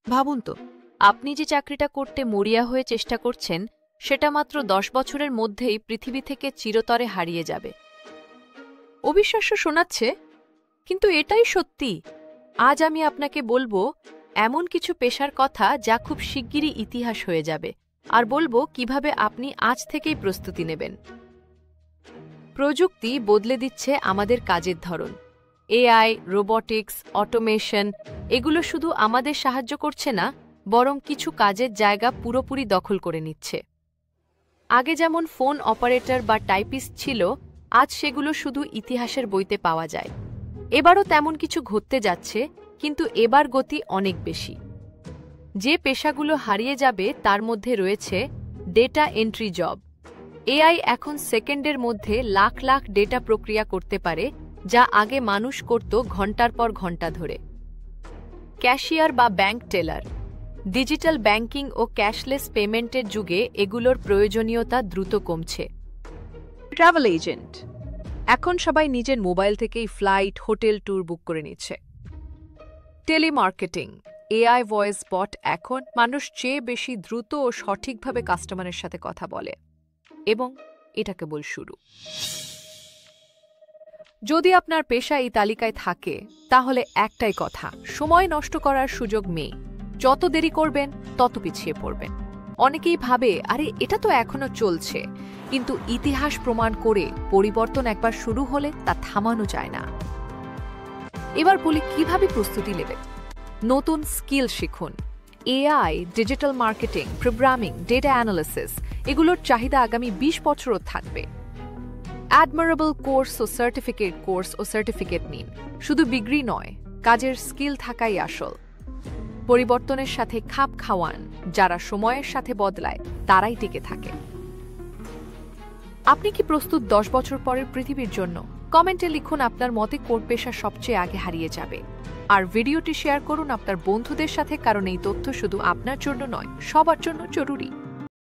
ভাবুন তো, আপনি যে চাকরিটা করতে মরিয়া হয়ে চেষ্টা করছেন সেটা মাত্র 10 বছরের মধ্যেই পৃথিবী থেকে চিরতরে হারিয়ে যাবে। অবিশ্বাস্য শোনাচ্ছে, কিন্তু এটাই সত্যি। আজ আমি আপনাকে বলবো এমন কিছু পেশার কথা যা খুব শিগগিরই ইতিহাস হয়ে যাবে, আর বলবো কিভাবে আপনি আজ থেকেই প্রস্তুতি নেবেন। প্রযুক্তি বদলে দিচ্ছে আমাদের কাজের ধরন। এআই, রোবোটিক্স, অটোমেশন এগুলো শুধু আমাদের সাহায্য করছে না, বরং কিছু কাজের জায়গা পুরোপুরি দখল করে নিচ্ছে। আগে যেমন ফোন অপারেটর বা টাইপিস্ট ছিল, আজ সেগুলো শুধু ইতিহাসের বইতে পাওয়া যায়। এবারও তেমন কিছু ঘটতে যাচ্ছে, কিন্তু এবার গতি অনেক বেশি। যে পেশাগুলো হারিয়ে যাবে তার মধ্যে রয়েছে ডেটা এন্ট্রি জব। এআই এখন সেকেন্ডের মধ্যে লাখ লাখ ডেটা প্রক্রিয়া করতে পারে, যা আগে মানুষ করত ঘন্টার পর ঘন্টা ধরে। ক্যাশিয়ার বা ব্যাংক টেলার। ডিজিটাল ব্যাংকিং ও ক্যাশলেস পেমেন্টের যুগে এগুলোর প্রয়োজনীয়তা দ্রুত কমছে। Travel agent. এখন সবাই নিজের মোবাইল থেকেই ফ্লাইট, হোটেল ট্যুর বুক করে নিচ্ছে। টেলিমার্কেটিং, এআই ভয়েস বট এখন মানুষ চেয়ে বেশি দ্রুত ও সঠিকভাবে কাস্টমারের সাথে কথা বলে। এবং এটা কেবল শুরু। যদি আপনার পেশা এই তালিকায় থাকে, তাহলে একটাই কথা, সময় নষ্ট করার সুযোগ নেই। যত দেরি করবেন তত পিছিয়ে পড়বেন। অনেকেই ভাবে, আরে এটা তো এখনো চলছে, কিন্তু ইতিহাস প্রমাণ করে পরিবর্তন একবার শুরু হলে তা থামানো যায় না। এবার বলি কিভাবে প্রস্তুতি নেবেন। নতুন স্কিল শিখুন। AI, digital marketing, programming, data analysis এগুলোর চাহিদা আগামী 20 বছরও থাকবে। অ্যাডমারেবল কোর্স ও সার্টিফিকেট নিন। শুধু ডিগ্রি নয়, কাজের স্কিল থাকাই আসল। পরিবর্তনের সাথে খাপ খাওয়ান। যারা সময়ের সাথে বদলায় তারাই টিকে থাকে। আপনি কি প্রস্তুত 10 বছর পরের পৃথিবীর জন্য? কমেন্টে লিখুন আপনার মতে কোন পেশা সবচেয়ে আগে হারিয়ে যাবে। আর ভিডিওটি শেয়ার করুন আপনার বন্ধুদের সাথে, কারণ এই তথ্য শুধু আপনার জন্য নয়, সবার জন্য জরুরি।